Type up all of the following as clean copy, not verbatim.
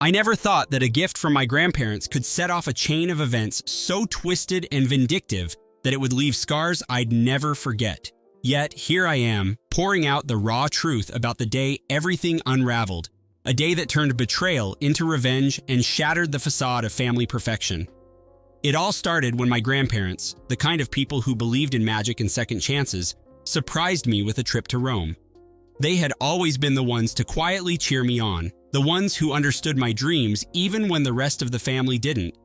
I never thought that a gift from my grandparents could set off a chain of events so twisted and vindictive that it would leave scars I'd never forget. Yet here I am, pouring out the raw truth about the day everything unraveled, a day that turned betrayal into revenge and shattered the facade of family perfection. It all started when my grandparents, the kind of people who believed in magic and second chances, surprised me with a trip to Rome. They had always been the ones to quietly cheer me on, the ones who understood my dreams even when the rest of the family didn't.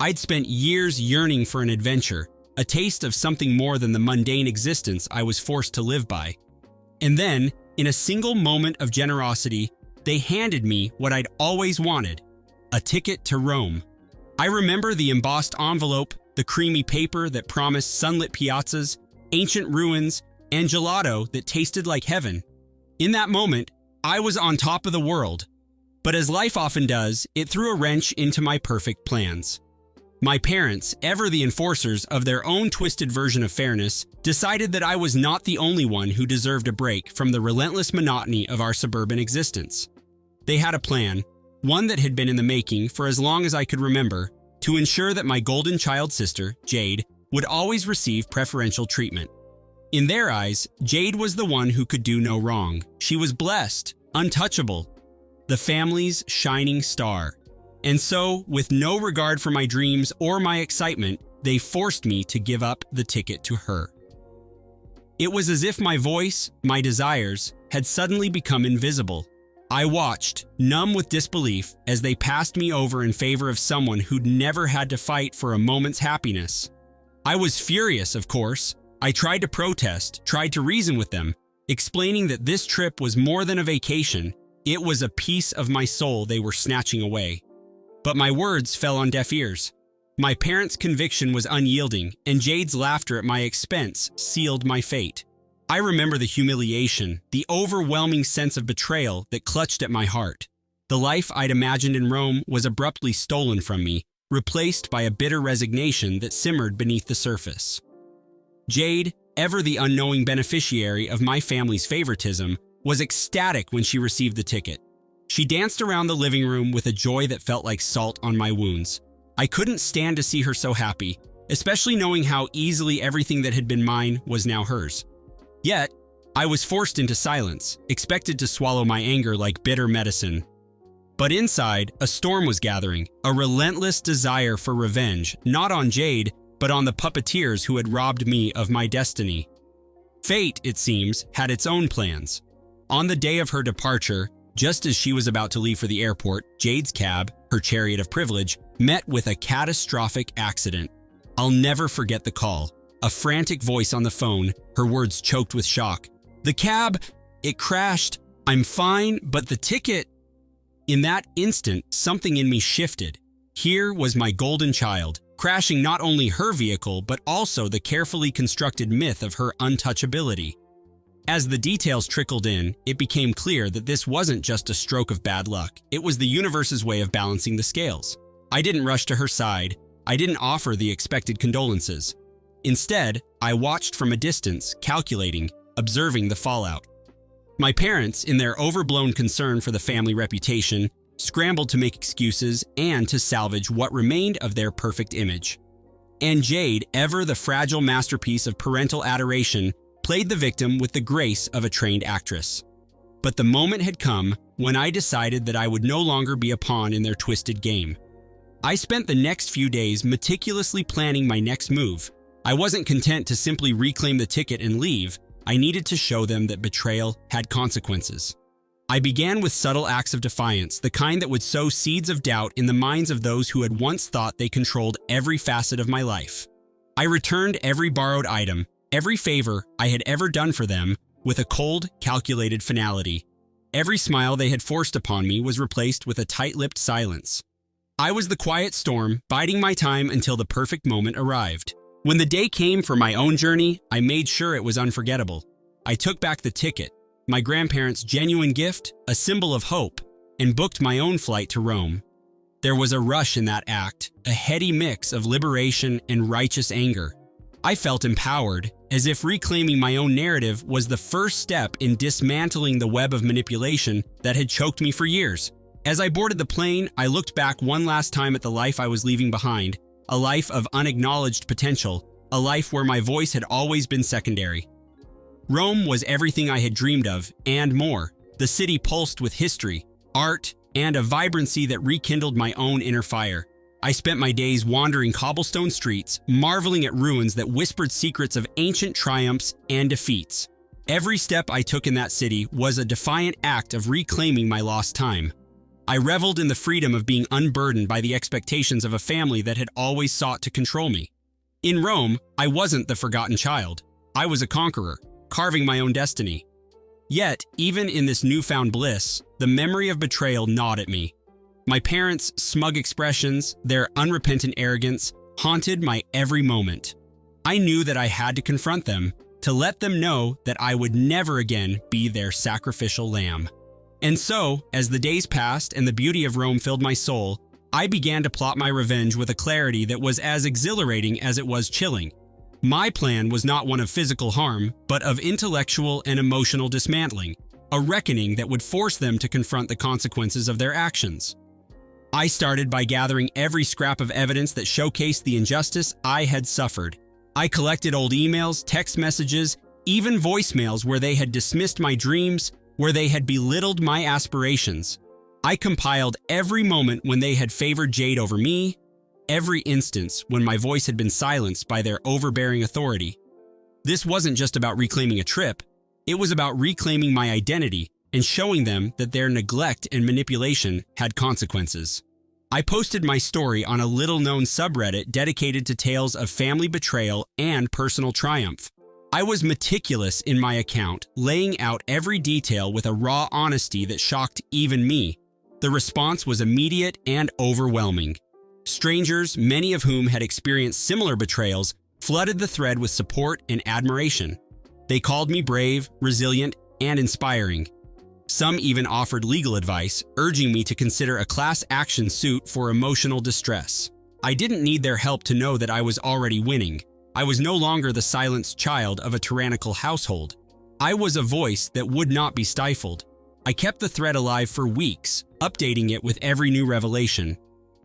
I'd spent years yearning for an adventure, a taste of something more than the mundane existence I was forced to live by. And then, in a single moment of generosity, they handed me what I'd always wanted, a ticket to Rome. I remember the embossed envelope, the creamy paper that promised sunlit piazzas, ancient ruins, and gelato that tasted like heaven. In that moment, I was on top of the world. But as life often does, it threw a wrench into my perfect plans. My parents, ever the enforcers of their own twisted version of fairness, decided that I was not the only one who deserved a break from the relentless monotony of our suburban existence. They had a plan, one that had been in the making for as long as I could remember, to ensure that my golden child sister, Jade, would always receive preferential treatment. In their eyes, Jade was the one who could do no wrong. She was blessed, untouchable, the family's shining star. And so, with no regard for my dreams or my excitement, they forced me to give up the ticket to her. It was as if my voice, my desires, had suddenly become invisible. I watched, numb with disbelief, as they passed me over in favor of someone who'd never had to fight for a moment's happiness. I was furious, of course. I tried to protest, tried to reason with them, explaining that this trip was more than a vacation. It was a piece of my soul they were snatching away. But my words fell on deaf ears. My parents' conviction was unyielding, and Jade's laughter at my expense sealed my fate. I remember the humiliation, the overwhelming sense of betrayal that clutched at my heart. The life I'd imagined in Rome was abruptly stolen from me, replaced by a bitter resignation that simmered beneath the surface. Jade, ever the unknowing beneficiary of my family's favoritism, was ecstatic when she received the ticket. She danced around the living room with a joy that felt like salt on my wounds. I couldn't stand to see her so happy, especially knowing how easily everything that had been mine was now hers. Yet, I was forced into silence, expected to swallow my anger like bitter medicine. But inside, a storm was gathering, a relentless desire for revenge, not on Jade, but on the puppeteers who had robbed me of my destiny. Fate, it seems, had its own plans. On the day of her departure, just as she was about to leave for the airport, Jade's cab, her chariot of privilege, met with a catastrophic accident. I'll never forget the call. A frantic voice on the phone, her words choked with shock. "The cab, it crashed. I'm fine, but the ticket..." In that instant, something in me shifted. Here was my golden child, crashing not only her vehicle, but also the carefully constructed myth of her untouchability. As the details trickled in, it became clear that this wasn't just a stroke of bad luck. It was the universe's way of balancing the scales. I didn't rush to her side. I didn't offer the expected condolences. Instead, I watched from a distance, calculating, observing the fallout. My parents, in their overblown concern for the family reputation, scrambled to make excuses and to salvage what remained of their perfect image. And Jade, ever the fragile masterpiece of parental adoration, played the victim with the grace of a trained actress. But the moment had come when I decided that I would no longer be a pawn in their twisted game. I spent the next few days meticulously planning my next move. I wasn't content to simply reclaim the ticket and leave. I needed to show them that betrayal had consequences. I began with subtle acts of defiance, the kind that would sow seeds of doubt in the minds of those who had once thought they controlled every facet of my life. I returned every borrowed item, every favor I had ever done for them, with a cold, calculated finality. Every smile they had forced upon me was replaced with a tight-lipped silence. I was the quiet storm, biding my time until the perfect moment arrived. When the day came for my own journey, I made sure it was unforgettable. I took back the ticket, my grandparents' genuine gift, a symbol of hope, and booked my own flight to Rome. There was a rush in that act, a heady mix of liberation and righteous anger. I felt empowered, as if reclaiming my own narrative was the first step in dismantling the web of manipulation that had choked me for years. As I boarded the plane, I looked back one last time at the life I was leaving behind, a life of unacknowledged potential, a life where my voice had always been secondary. Rome was everything I had dreamed of, and more. The city pulsed with history, art, and a vibrancy that rekindled my own inner fire. I spent my days wandering cobblestone streets, marveling at ruins that whispered secrets of ancient triumphs and defeats. Every step I took in that city was a defiant act of reclaiming my lost time. I reveled in the freedom of being unburdened by the expectations of a family that had always sought to control me. In Rome, I wasn't the forgotten child. I was a conqueror, carving my own destiny. Yet, even in this newfound bliss, the memory of betrayal gnawed at me. My parents' smug expressions, their unrepentant arrogance, haunted my every moment. I knew that I had to confront them, to let them know that I would never again be their sacrificial lamb. And so, as the days passed and the beauty of Rome filled my soul, I began to plot my revenge with a clarity that was as exhilarating as it was chilling. My plan was not one of physical harm, but of intellectual and emotional dismantling, a reckoning that would force them to confront the consequences of their actions. I started by gathering every scrap of evidence that showcased the injustice I had suffered. I collected old emails, text messages, even voicemails where they had dismissed my dreams, where they had belittled my aspirations. I compiled every moment when they had favored Jade over me, every instance when my voice had been silenced by their overbearing authority. This wasn't just about reclaiming a trip, it was about reclaiming my identity and showing them that their neglect and manipulation had consequences. I posted my story on a little-known subreddit dedicated to tales of family betrayal and personal triumph. I was meticulous in my account, laying out every detail with a raw honesty that shocked even me. The response was immediate and overwhelming. Strangers, many of whom had experienced similar betrayals, flooded the thread with support and admiration. They called me brave, resilient, and inspiring. Some even offered legal advice, urging me to consider a class action suit for emotional distress. I didn't need their help to know that I was already winning. I was no longer the silenced child of a tyrannical household. I was a voice that would not be stifled. I kept the thread alive for weeks, updating it with every new revelation.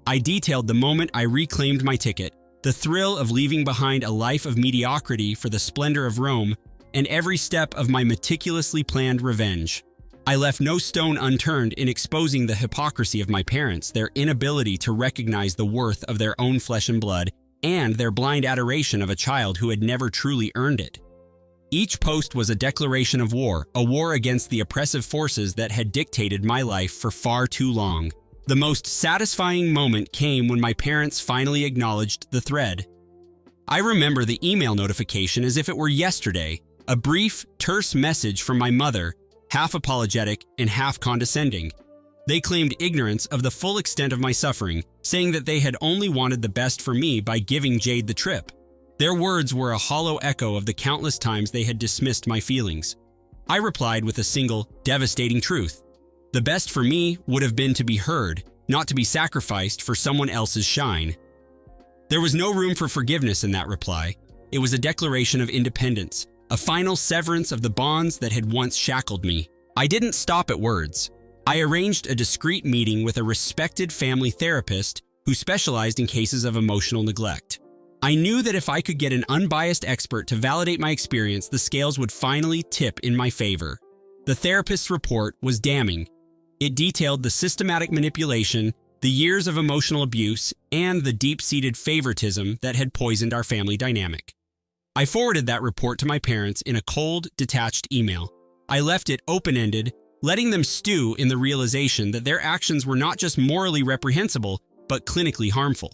I detailed the moment I reclaimed my ticket, the thrill of leaving behind a life of mediocrity for the splendor of Rome, and every step of my meticulously planned revenge. I left no stone unturned in exposing the hypocrisy of my parents, their inability to recognize the worth of their own flesh and blood, and their blind adoration of a child who had never truly earned it. Each post was a declaration of war, a war against the oppressive forces that had dictated my life for far too long. The most satisfying moment came when my parents finally acknowledged the thread. I remember the email notification as if it were yesterday, a brief, terse message from my mother, half apologetic and half condescending. They claimed ignorance of the full extent of my suffering, saying that they had only wanted the best for me by giving Jade the trip. Their words were a hollow echo of the countless times they had dismissed my feelings. I replied with a single, devastating truth. The best for me would have been to be heard, not to be sacrificed for someone else's shine. There was no room for forgiveness in that reply. It was a declaration of independence, a final severance of the bonds that had once shackled me. I didn't stop at words. I arranged a discreet meeting with a respected family therapist who specialized in cases of emotional neglect. I knew that if I could get an unbiased expert to validate my experience, the scales would finally tip in my favor. The therapist's report was damning. It detailed the systematic manipulation, the years of emotional abuse, and the deep-seated favoritism that had poisoned our family dynamic. I forwarded that report to my parents in a cold, detached email. I left it open-ended, letting them stew in the realization that their actions were not just morally reprehensible, but clinically harmful.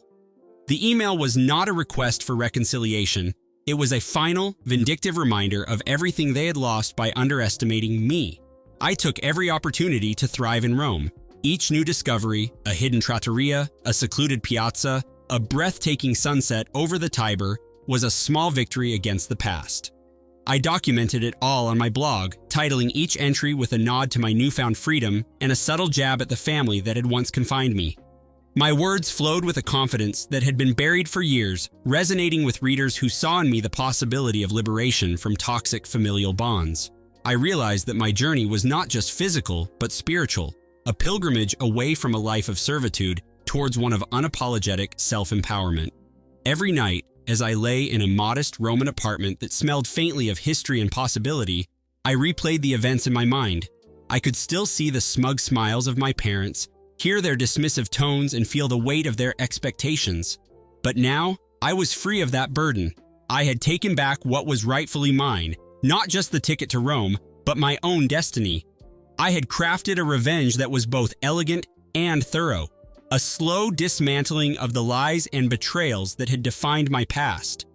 The email was not a request for reconciliation. It was a final, vindictive reminder of everything they had lost by underestimating me. I took every opportunity to thrive in Rome. Each new discovery, a hidden trattoria, a secluded piazza, a breathtaking sunset over the Tiber, was a small victory against the past. I documented it all on my blog, titling each entry with a nod to my newfound freedom and a subtle jab at the family that had once confined me. My words flowed with a confidence that had been buried for years, resonating with readers who saw in me the possibility of liberation from toxic familial bonds. I realized that my journey was not just physical, but spiritual, a pilgrimage away from a life of servitude towards one of unapologetic self-empowerment. Every night, as I lay in a modest Roman apartment that smelled faintly of history and possibility, I replayed the events in my mind. I could still see the smug smiles of my parents, hear their dismissive tones, and feel the weight of their expectations. But now, I was free of that burden. I had taken back what was rightfully mine, not just the ticket to Rome, but my own destiny. I had crafted a revenge that was both elegant and thorough, a slow dismantling of the lies and betrayals that had defined my past.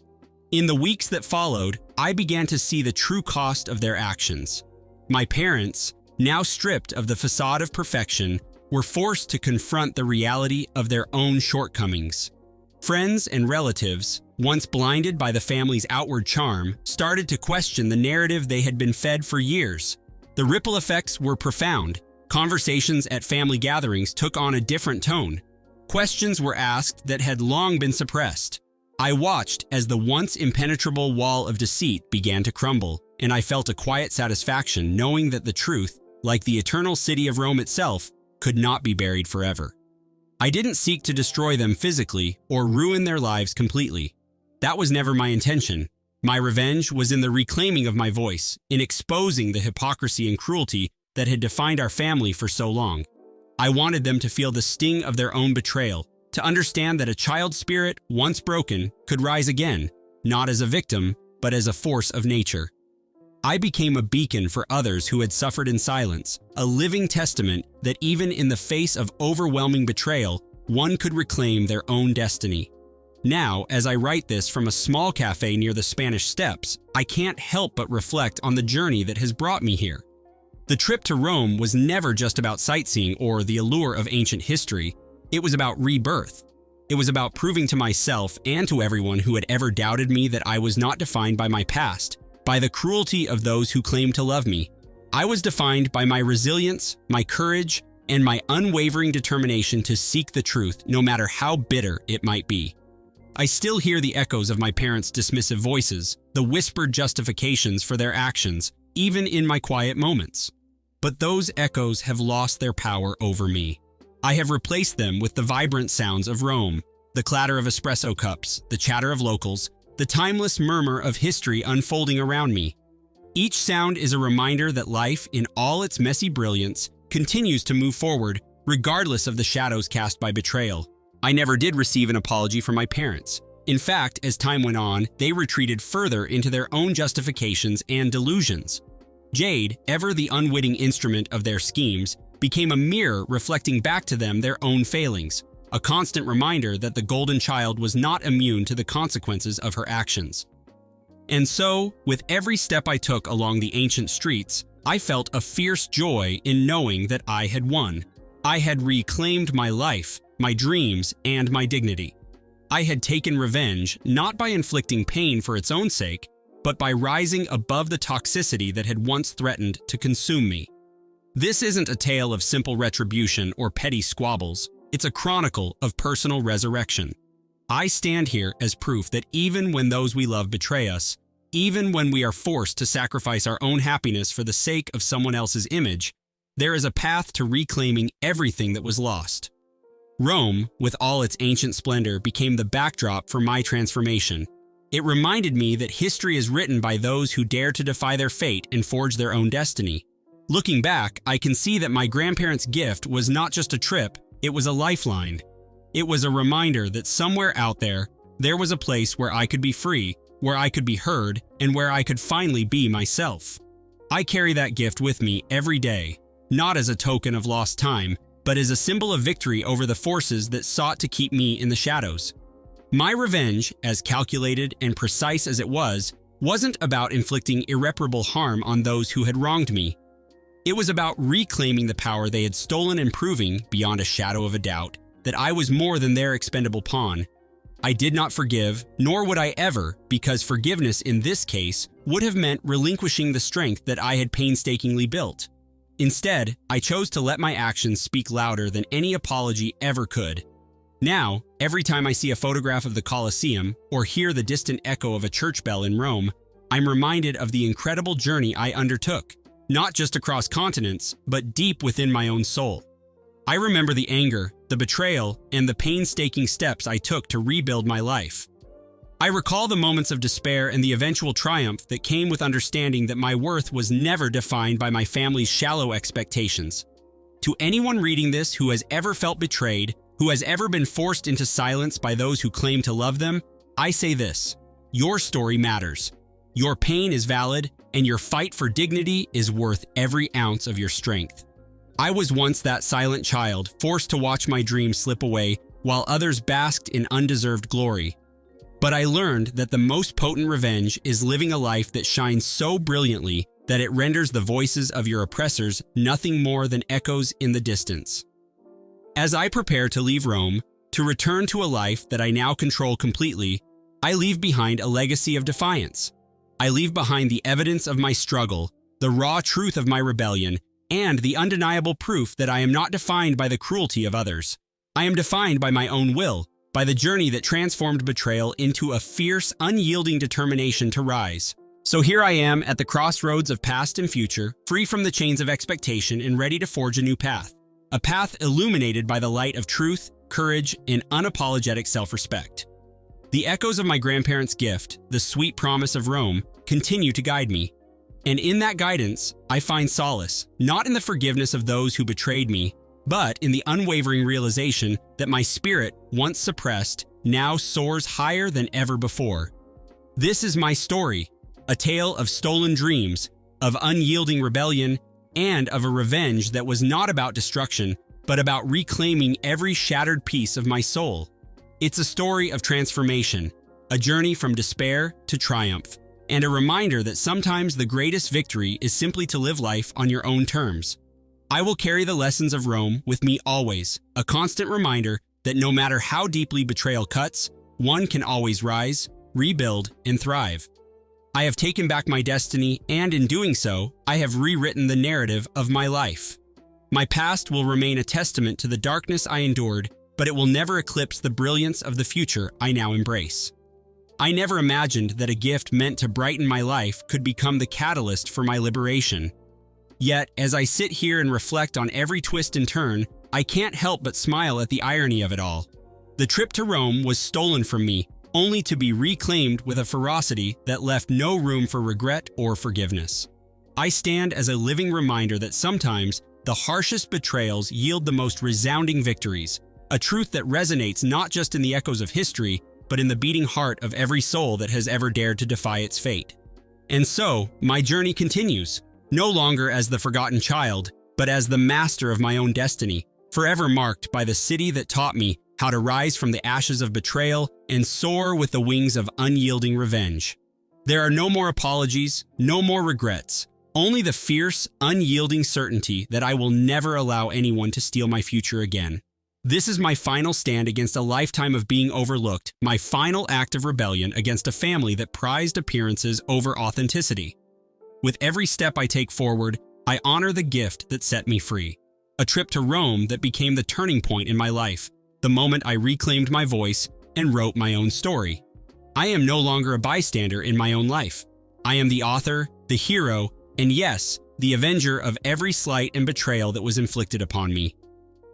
In the weeks that followed, I began to see the true cost of their actions. My parents, now stripped of the facade of perfection, were forced to confront the reality of their own shortcomings. Friends and relatives, once blinded by the family's outward charm, started to question the narrative they had been fed for years. The ripple effects were profound. Conversations at family gatherings took on a different tone. Questions were asked that had long been suppressed. I watched as the once impenetrable wall of deceit began to crumble, and I felt a quiet satisfaction knowing that the truth, like the eternal city of Rome itself, could not be buried forever. I didn't seek to destroy them physically or ruin their lives completely. That was never my intention. My revenge was in the reclaiming of my voice, in exposing the hypocrisy and cruelty that had defined our family for so long. I wanted them to feel the sting of their own betrayal, to understand that a child's spirit, once broken, could rise again, not as a victim, but as a force of nature. I became a beacon for others who had suffered in silence, a living testament that even in the face of overwhelming betrayal, one could reclaim their own destiny. Now, as I write this from a small cafe near the Spanish Steps, I can't help but reflect on the journey that has brought me here. The trip to Rome was never just about sightseeing or the allure of ancient history. It was about rebirth. It was about proving to myself and to everyone who had ever doubted me that I was not defined by my past, by the cruelty of those who claimed to love me. I was defined by my resilience, my courage, and my unwavering determination to seek the truth, no matter how bitter it might be. I still hear the echoes of my parents' dismissive voices, the whispered justifications for their actions, even in my quiet moments. But those echoes have lost their power over me. I have replaced them with the vibrant sounds of Rome, the clatter of espresso cups, the chatter of locals, the timeless murmur of history unfolding around me. Each sound is a reminder that life, in all its messy brilliance, continues to move forward, regardless of the shadows cast by betrayal. I never did receive an apology from my parents. In fact, as time went on, they retreated further into their own justifications and delusions. Jade, ever the unwitting instrument of their schemes, became a mirror reflecting back to them their own failings, a constant reminder that the golden child was not immune to the consequences of her actions. And so, with every step I took along the ancient streets, I felt a fierce joy in knowing that I had won. I had reclaimed my life, my dreams, and my dignity. I had taken revenge not by inflicting pain for its own sake, but by rising above the toxicity that had once threatened to consume me. This isn't a tale of simple retribution or petty squabbles. It's a chronicle of personal resurrection. I stand here as proof that even when those we love betray us, even when we are forced to sacrifice our own happiness for the sake of someone else's image, there is a path to reclaiming everything that was lost. Rome, with all its ancient splendor, became the backdrop for my transformation. It reminded me that history is written by those who dare to defy their fate and forge their own destiny. Looking back, I can see that my grandparents' gift was not just a trip, it was a lifeline. It was a reminder that somewhere out there, there was a place where I could be free, where I could be heard, and where I could finally be myself. I carry that gift with me every day, not as a token of lost time, but as a symbol of victory over the forces that sought to keep me in the shadows. My revenge, as calculated and precise as it was, wasn't about inflicting irreparable harm on those who had wronged me. It was about reclaiming the power they had stolen and proving, beyond a shadow of a doubt, that I was more than their expendable pawn. I did not forgive, nor would I ever, because forgiveness in this case would have meant relinquishing the strength that I had painstakingly built. Instead, I chose to let my actions speak louder than any apology ever could. Now, every time I see a photograph of the Colosseum or hear the distant echo of a church bell in Rome, I'm reminded of the incredible journey I undertook, not just across continents, but deep within my own soul. I remember the anger, the betrayal, and the painstaking steps I took to rebuild my life. I recall the moments of despair and the eventual triumph that came with understanding that my worth was never defined by my family's shallow expectations. To anyone reading this who has ever felt betrayed, who has ever been forced into silence by those who claim to love them, I say this: your story matters. Your pain is valid, and your fight for dignity is worth every ounce of your strength. I was once that silent child, forced to watch my dreams slip away while others basked in undeserved glory. But I learned that the most potent revenge is living a life that shines so brilliantly that it renders the voices of your oppressors nothing more than echoes in the distance. As I prepare to leave Rome, to return to a life that I now control completely, I leave behind a legacy of defiance. I leave behind the evidence of my struggle, the raw truth of my rebellion, and the undeniable proof that I am not defined by the cruelty of others. I am defined by my own will, by the journey that transformed betrayal into a fierce, unyielding determination to rise. So here I am at the crossroads of past and future, free from the chains of expectation and ready to forge a new path. A path illuminated by the light of truth, courage, and unapologetic self-respect. The echoes of my grandparents' gift, the sweet promise of Rome, continue to guide me. And in that guidance, I find solace, not in the forgiveness of those who betrayed me, but in the unwavering realization that my spirit, once suppressed, now soars higher than ever before. This is my story, a tale of stolen dreams, of unyielding rebellion, and of a revenge that was not about destruction, but about reclaiming every shattered piece of my soul. It's a story of transformation, a journey from despair to triumph, and a reminder that sometimes the greatest victory is simply to live life on your own terms. I will carry the lessons of Rome with me always, a constant reminder that no matter how deeply betrayal cuts, one can always rise, rebuild, and thrive. I have taken back my destiny, and in doing so, I have rewritten the narrative of my life. My past will remain a testament to the darkness I endured, but it will never eclipse the brilliance of the future I now embrace. I never imagined that a gift meant to brighten my life could become the catalyst for my liberation. Yet, as I sit here and reflect on every twist and turn, I can't help but smile at the irony of it all. The trip to Rome was stolen from me, only to be reclaimed with a ferocity that left no room for regret or forgiveness. I stand as a living reminder that sometimes the harshest betrayals yield the most resounding victories, a truth that resonates not just in the echoes of history, but in the beating heart of every soul that has ever dared to defy its fate. And so, my journey continues, no longer as the forgotten child, but as the master of my own destiny, forever marked by the city that taught me how to rise from the ashes of betrayal and soar with the wings of unyielding revenge. There are no more apologies, no more regrets, only the fierce, unyielding certainty that I will never allow anyone to steal my future again. This is my final stand against a lifetime of being overlooked, my final act of rebellion against a family that prized appearances over authenticity. With every step I take forward, I honor the gift that set me free. A trip to Rome that became the turning point in my life, the moment I reclaimed my voice and wrote my own story. I am no longer a bystander in my own life. I am the author, the hero, and yes, the avenger of every slight and betrayal that was inflicted upon me.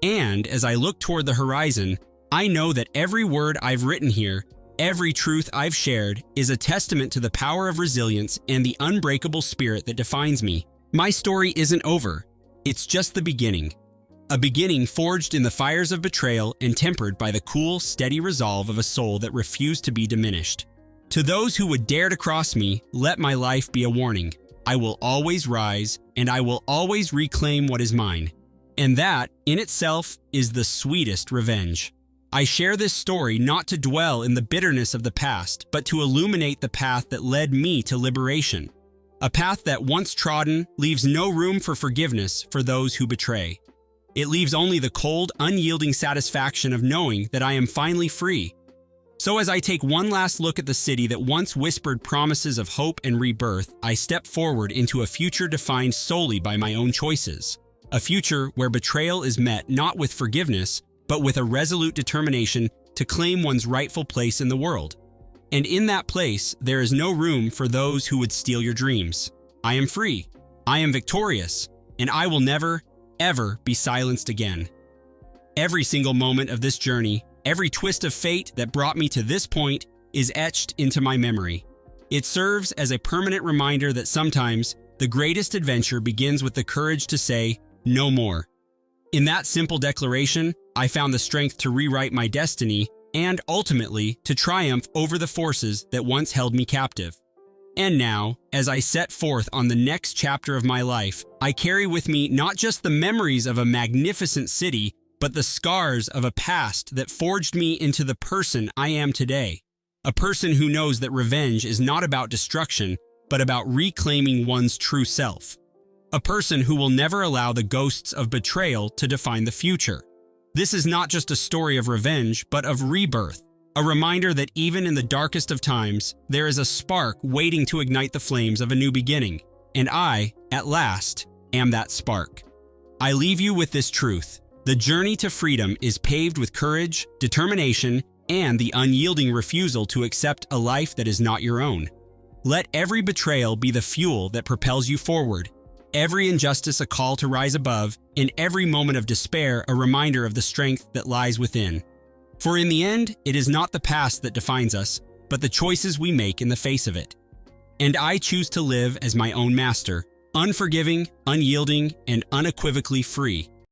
And as I look toward the horizon, I know that every word I've written here, every truth I've shared, is a testament to the power of resilience and the unbreakable spirit that defines me. My story isn't over. It's just the beginning. A beginning forged in the fires of betrayal and tempered by the cool, steady resolve of a soul that refused to be diminished. To those who would dare to cross me, let my life be a warning. I will always rise, and I will always reclaim what is mine. And that, in itself, is the sweetest revenge. I share this story not to dwell in the bitterness of the past, but to illuminate the path that led me to liberation. A path that, once trodden, leaves no room for forgiveness for those who betray. It leaves only the cold, unyielding satisfaction of knowing that I am finally free. So as I take one last look at the city that once whispered promises of hope and rebirth, I step forward into a future defined solely by my own choices. A future where betrayal is met not with forgiveness, but with a resolute determination to claim one's rightful place in the world. And in that place, there is no room for those who would steal your dreams. I am free, I am victorious, and I will never, ever be silenced again. Every single moment of this journey, every twist of fate that brought me to this point is etched into my memory. It serves as a permanent reminder that sometimes the greatest adventure begins with the courage to say, no more. In that simple declaration, I found the strength to rewrite my destiny and ultimately to triumph over the forces that once held me captive. And now, as I set forth on the next chapter of my life, I carry with me not just the memories of a magnificent city, but the scars of a past that forged me into the person I am today. A person who knows that revenge is not about destruction, but about reclaiming one's true self. A person who will never allow the ghosts of betrayal to define the future. This is not just a story of revenge, but of rebirth. A reminder that even in the darkest of times, there is a spark waiting to ignite the flames of a new beginning. And I, at last, am that spark. I leave you with this truth. The journey to freedom is paved with courage, determination, and the unyielding refusal to accept a life that is not your own. Let every betrayal be the fuel that propels you forward. Every injustice a call to rise above, and every moment of despair a reminder of the strength that lies within. For in the end, it is not the past that defines us, but the choices we make in the face of it. And I choose to live as my own master, unforgiving, unyielding, and unequivocally free.